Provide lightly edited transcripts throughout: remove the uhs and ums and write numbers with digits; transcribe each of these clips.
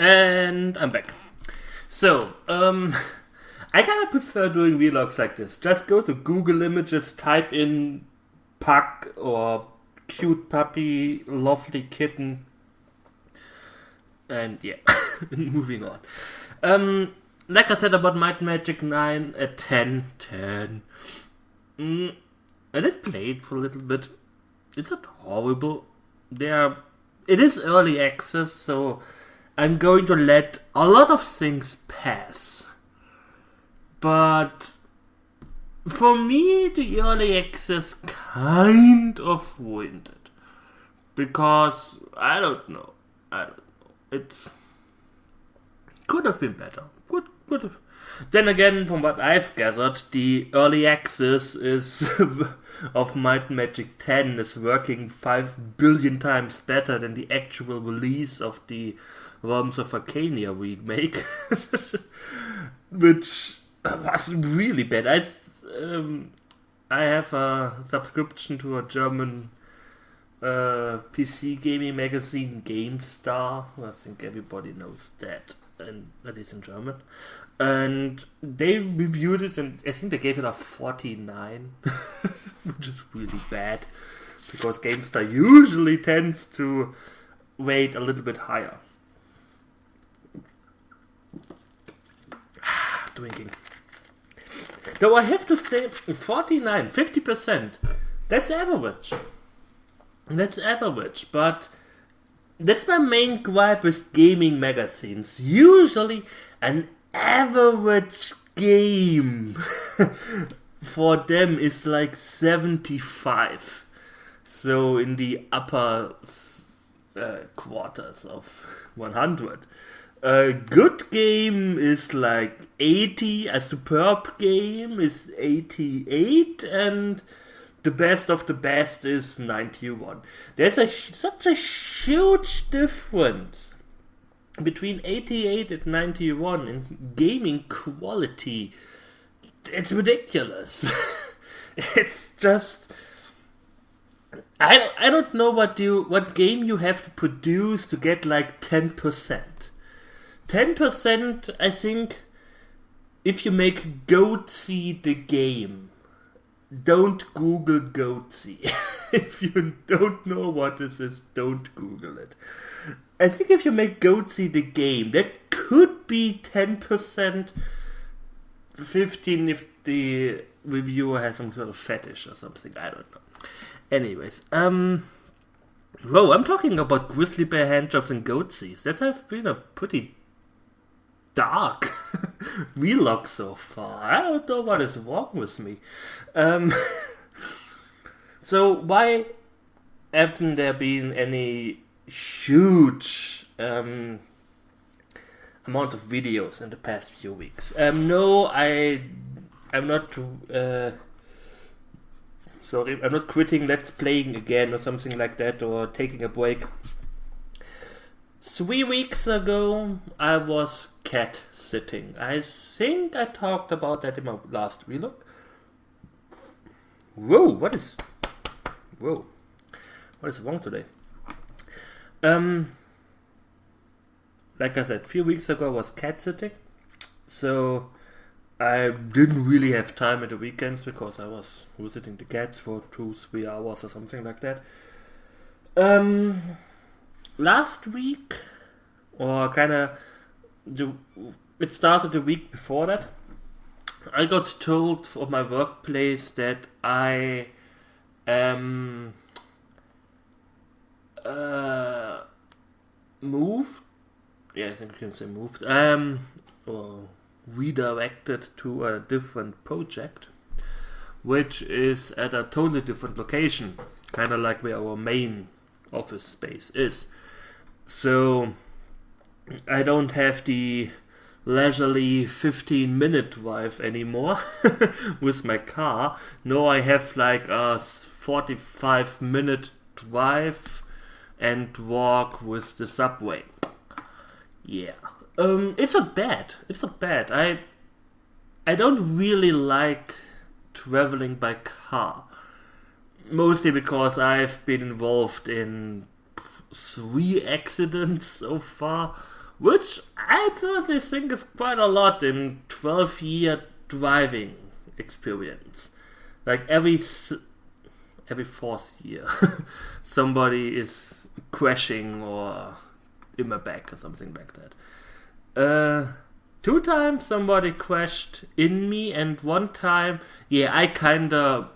And I'm back. So, I kind of prefer doing vlogs like this. Just go to Google Images, type in pug or cute puppy, lovely kitten, and yeah, moving on. Like I said about Might and Magic 9, a 10. I did play it for a little bit. It's not horrible. It is early access, so I'm going to let a lot of things pass. But for me, the early access kind of ruined it. Because, I don't know. It could have been better. Could have. Then again, from what I've gathered, the early access is of Might and Magic 10 is working 5 billion times better than the actual release of the Realms of Arcania remake. Which was really bad. I have a subscription to a German PC gaming magazine, GameStar. I think everybody knows that, and that is in German. And they reviewed it, and I think they gave it a 49, which is really bad, because GameStar usually tends to rate a little bit higher. Drinking. Though I have to say, 49, 50%, that's average. But that's my main gripe with gaming magazines. Usually, an average game for them is like 75. So in the upper quarters of 100. A good game is like 80, a superb game is 88, and the best of the best is 91. There's such a huge difference between 88 and 91 in gaming quality. It's ridiculous. It's just... I don't know what game you have to produce to get like 10%. 10%, I think, if you make Goatsy the game, don't Google Goatsy. If you don't know what this is, don't Google it. I think if you make Goatsy the game, that could be 10%, 15% if the reviewer has some sort of fetish or something, I don't know. Anyways, whoa, I'm talking about grizzly bear handjobs and Goatsies. That have been a pretty dark vlog so far. I don't know what is wrong with me. So why haven't there been any huge amounts of videos in the past few weeks? No, I'm not sorry, I'm not quitting Let's Playing again or something like that, or taking a break. 3 weeks ago, I was cat sitting. I think I talked about that in my last vlog. What is wrong today? Like I said, a few weeks ago I was cat sitting, so I didn't really have time at the weekends because I was visiting the cats for 2-3 hours or something like that. Last week, or it started the week before that, I got told from my workplace that I moved. Yeah, I think you can say moved. Or redirected to a different project, which is at a totally different location, kind of like where our main office space is. So I don't have the leisurely 15-minute drive anymore with my car. No, I have like a 45-minute drive and walk with the subway. Yeah. It's not bad. I don't really like traveling by car. Mostly because I've been involved in 3 accidents so far. which I personally think is quite a lot in 12-year driving experience. Like every fourth year, somebody is crashing or in my back or something like that. 2 times somebody crashed in me, and 1 time, I kinda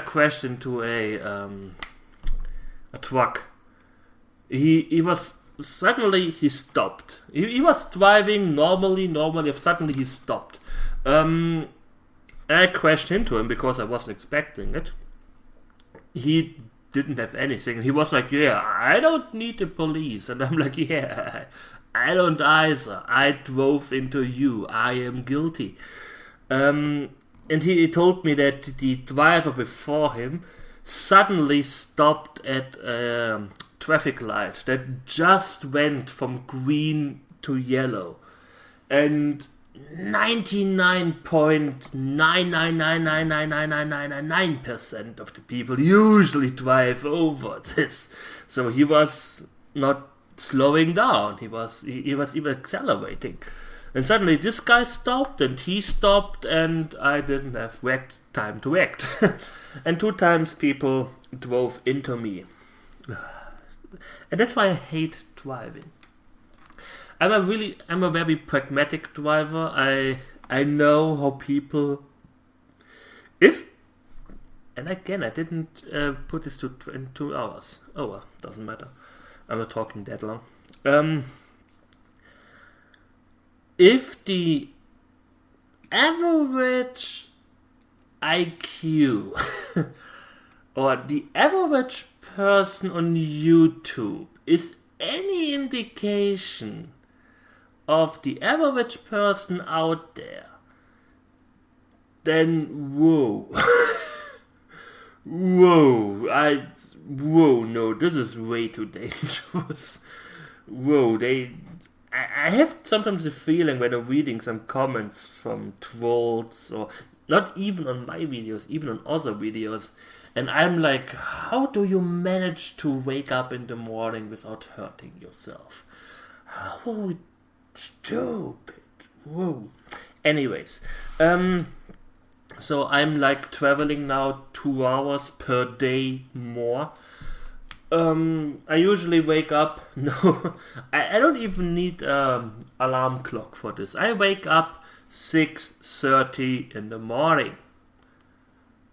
crashed into a truck. He was suddenly he stopped. He was driving normally. Suddenly he stopped. And I crashed into him because I wasn't expecting it. He didn't have anything. He was like, I don't need the police. And I'm like, I don't either. I drove into you. I am guilty. And he told me that the driver before him suddenly stopped at a traffic light that just went from green to yellow. And 99.999999999% of the people usually drive over this. So he was not slowing down. He was even accelerating. And suddenly this guy stopped and he stopped and I didn't have time to act. And 2 times people drove into me. And that's why I hate driving. I'm a very pragmatic driver. I know how people, and again, I didn't put this to 2 hours. Oh well, doesn't matter. I'm not talking that long. If the average IQ or the average person on YouTube is any indication of the average person out there, then whoa. No, this is way too dangerous. I have sometimes the feeling when I'm reading some comments from trolls, or not even on my videos, even on other videos, and I'm like, how do you manage to wake up in the morning without hurting yourself? How stupid. Whoa. Anyways, so I'm like traveling now 2 hours per day more. I usually wake up. No, I don't even need alarm clock for this. I wake up 6:30 in the morning.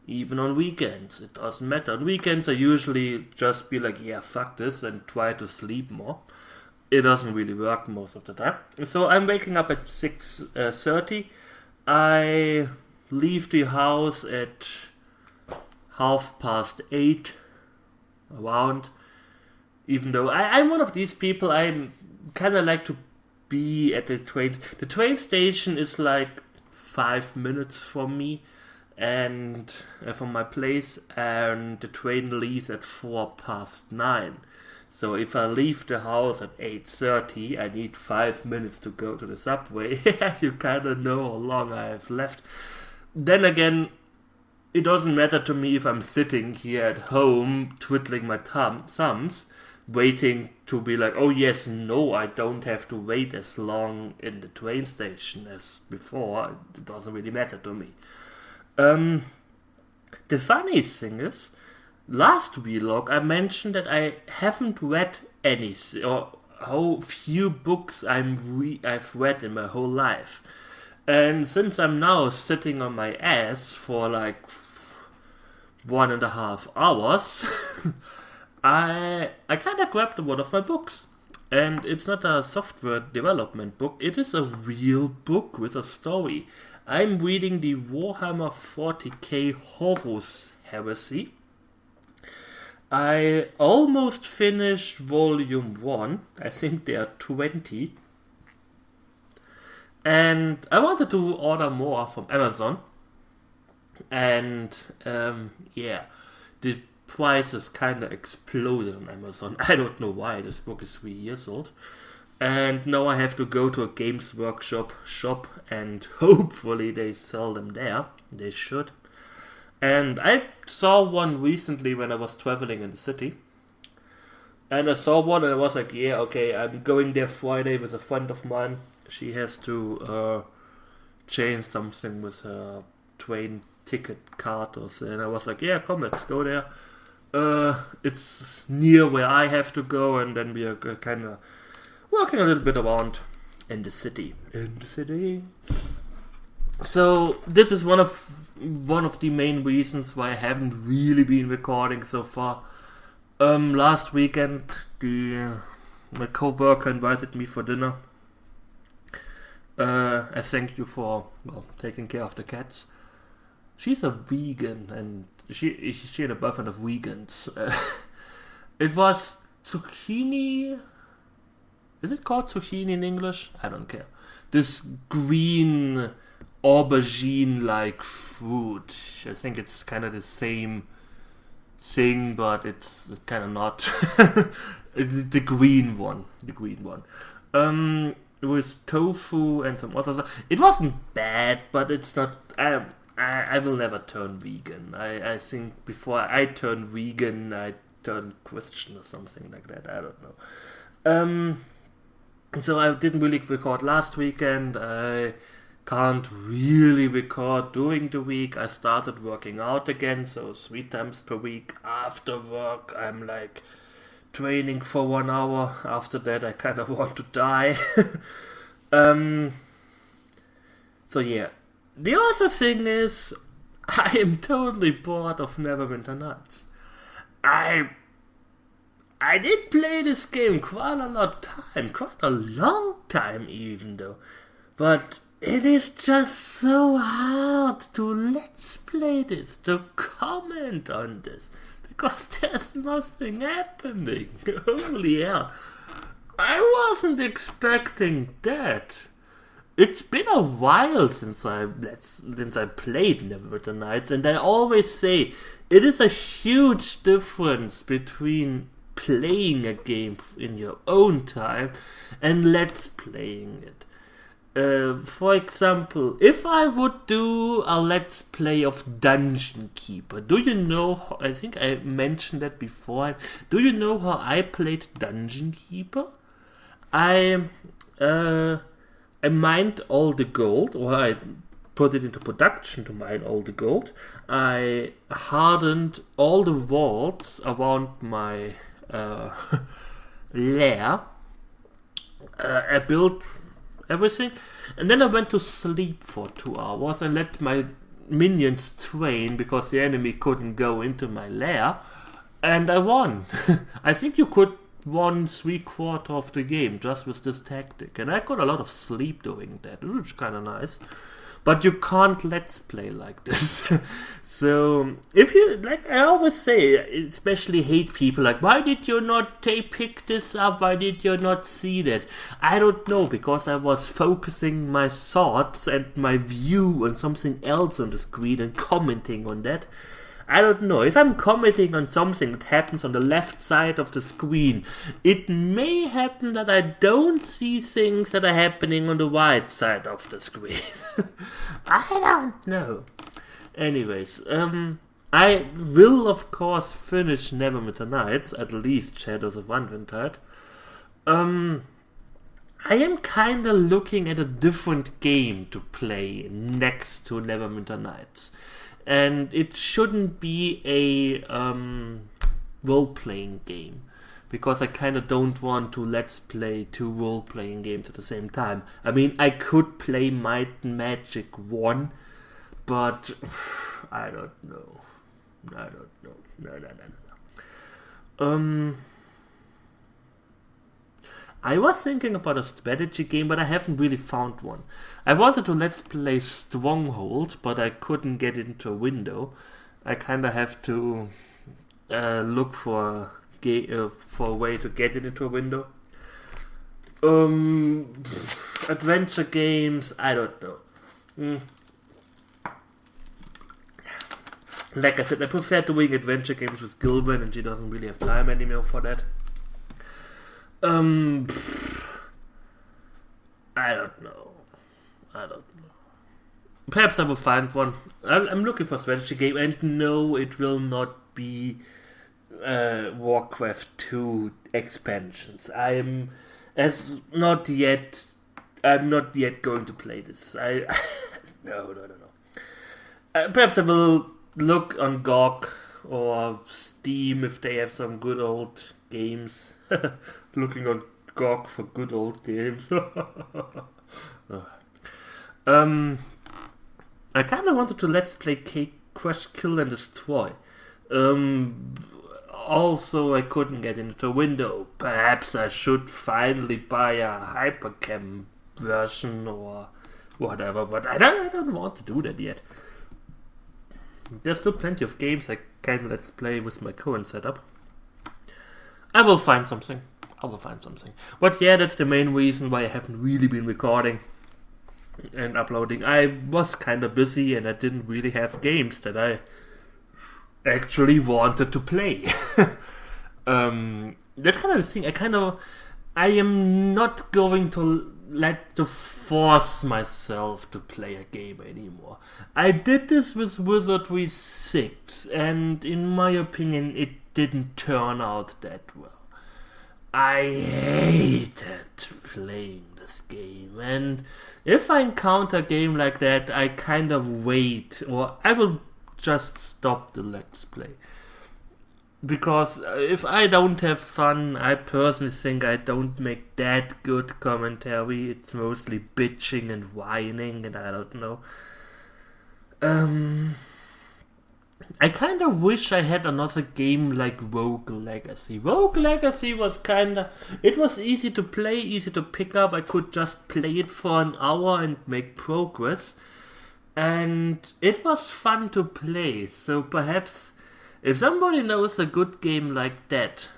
Even on weekends, it doesn't matter. On weekends, I usually just be like, fuck this, and try to sleep more. It doesn't really work most of the time. So I'm waking up at 6:30. I leave the house at 8:30 around. Even though I'm one of these people, I'm kind of like to be at the train. The train station is like 5 minutes from me and from my place, and the train leaves at 9:04. So if I leave the house at 8:30, I need 5 minutes to go to the subway. You kind of know how long I have left. Then again, it doesn't matter to me if I'm sitting here at home, twiddling my thumbs, waiting to be like, oh yes, no, I don't have to wait as long in the train station as before. It doesn't really matter to me. The funniest thing is, last vlog I mentioned that I haven't read any, or how few books I've read in my whole life. And since I'm now sitting on my ass for like 1.5 hours, I kind of grabbed one of my books. And it's not a software development book, it is a real book with a story. I'm reading the Warhammer 40k Horus Heresy. I almost finished volume 1. I think there are 20. And I wanted to order more from Amazon. And the prices kind of exploded on Amazon. I don't know why. This book is 3 years old. And now I have to go to a Games Workshop shop, and hopefully they sell them there. They should. And I saw one recently when I was traveling in the city. And I saw one and I was like, yeah, okay, I'm going there Friday with a friend of mine. She has to change something with her train ticket card or so. And I was like, yeah, come, let's go there. It's near where I have to go, and then we are kind of walking a little bit around in the city. So this is one of the main reasons why I haven't really been recording so far. Last weekend, my co-worker invited me for dinner. I thank you for taking care of the cats. She's a vegan, and she and a boyfriend of vegans. It was zucchini. Is it called zucchini in English? I don't care. This green aubergine-like fruit. I think it's kind of the same thing, but it's kind of not. The green one. With tofu and some other stuff. It wasn't bad, but it's not. I will never turn vegan. I think before I turn vegan, I turn Christian or something like that. I don't know. So I didn't really record last weekend. I can't really record during the week. I started working out again, so 3 times per week after work. I'm like training for 1 hour. After that, I kind of want to die. So yeah. The other thing is, I am totally bored of Neverwinter Nights. I did play this game quite a long time even though. But it is just so hard to let's play this, to comment on this. Because there's nothing happening. Holy hell. I wasn't expecting that. It's been a while since I played Neverwinter Nights, and I always say it is a huge difference between playing a game in your own time and let's playing it. For example, if I would do a let's play of Dungeon Keeper, do you know? I think I mentioned that before. Do you know how I played Dungeon Keeper? I mined all the gold, or I put it into production to mine all the gold. I hardened all the walls around my lair. I built everything, and then I went to sleep for 2 hours and let my minions train because the enemy couldn't go into my lair, and I won. I think you could won 3/4 of the game just with this tactic, and I got a lot of sleep doing that, which is kind of nice. But you can't let's play like this. So if you like, I always say, especially hate people like, why did you not pick this up? Why did you not see that? I don't know, because I was focusing my thoughts and my view on something else on the screen and commenting on that. I don't know. If I'm commenting on something that happens on the left side of the screen, it may happen that I don't see things that are happening on the right side of the screen. I don't know. Anyways, I will of course finish Neverwinter Nights, at least Shadows of One-Windtide. I am kinda looking at a different game to play next to Neverwinter Nights. And it shouldn't be a role-playing game, because I kind of don't want to let's play 2 role-playing games at the same time. I mean, I could play Might and Magic 1, but I don't know. No. I was thinking about a strategy game, but I haven't really found one. I wanted to let's play Stronghold, but I couldn't get into a window. I kind of have to look for a way to get it into a window. Adventure games, I don't know. Like I said, I prefer doing adventure games with Gilbert, and she doesn't really have time anymore for that. I don't know. Perhaps I will find one. I'm looking for a strategy game, and no, it will not be Warcraft 2 expansions. I'm not yet going to play this. No. Perhaps I will look on GOG or Steam if they have some good old games. Looking on GOG for good old games. I kind of wanted to let's play Crush, Kill and Destroy. Also, I couldn't get into the window. Perhaps I should finally buy a Hypercam version or whatever, but I don't want to do that yet. There's still plenty of games I can let's play with my current setup. I will find something. But yeah, that's the main reason why I haven't really been recording and uploading. I was kind of busy and I didn't really have games that I actually wanted to play. That kind of the thing. I am not going to force myself to play a game anymore. I did this with Wizardry 6, and in my opinion, it didn't turn out that well. I hated playing this game, and if I encounter a game like that, I kind of wait, or I will just stop the Let's Play. Because if I don't have fun, I personally think I don't make that good commentary. It's mostly bitching and whining, and I don't know. I kind of wish I had another game like Rogue Legacy. Rogue Legacy was it was easy to play, easy to pick up. I could just play it for an hour and make progress. And it was fun to play, so perhaps if somebody knows a good game like that.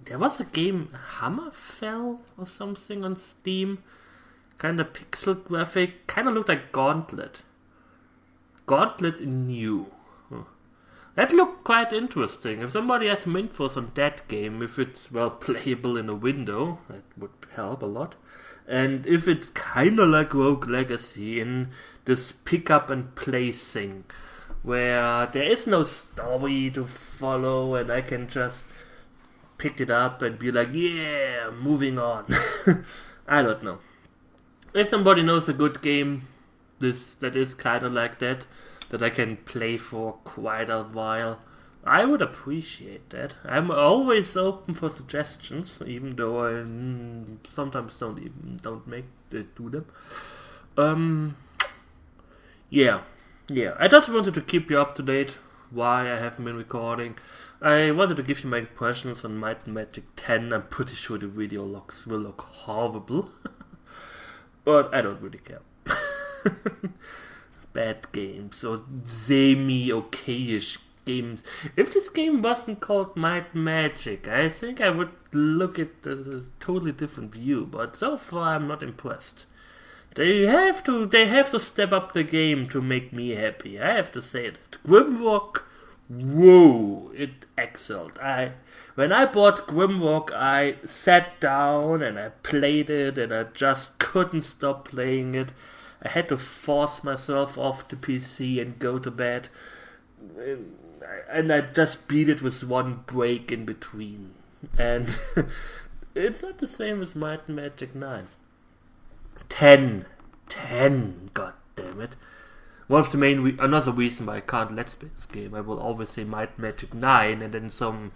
There was a game, Hammerfell or something on Steam. Kind of pixel graphic, kind of looked like Gauntlet. Gauntlet in new. That looked quite interesting. If somebody has some infos on that game, if it's well playable in a window, that would help a lot. And if it's kind of like Rogue Legacy in this pick up and play thing, where there is no story to follow and I can just pick it up and be like, yeah, moving on. I don't know. If somebody knows a good game that is kind of like that I can play for quite a while, I would appreciate that. I'm always open for suggestions, even though I sometimes don't do them. Yeah. I just wanted to keep you up to date why I haven't been recording. I wanted to give you my impressions on Might and Magic 10. I'm pretty sure the video will look horrible, but I don't really care. Bad games or semi-okayish games. If this game wasn't called Might Magic, I think I would look at a totally different view, but so far I'm not impressed. They have to step up the game to make me happy. I have to say that. Grimrock, whoa, it excelled. When I bought Grimrock, I sat down and I played it and I just couldn't stop playing it. I had to force myself off the PC and go to bed. And I just beat it with one break in between. And it's not the same as Might and Magic 9. 10, god damn it. One of the another reason why I can't let's play this game, I will always say Might and Magic 9, and then some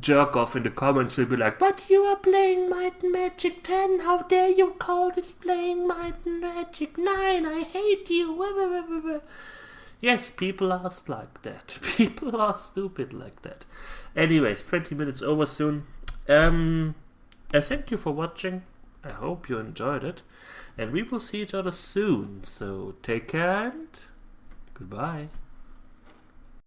jerk off in the comments will be like, but you are playing Might and Magic 10, how dare you call this playing Might and Magic 9, I hate you. Yes, people are like that. People are stupid like that. Anyways, 20 minutes over soon. I thank you for watching. I hope you enjoyed it. And we will see each other soon. So take care and goodbye.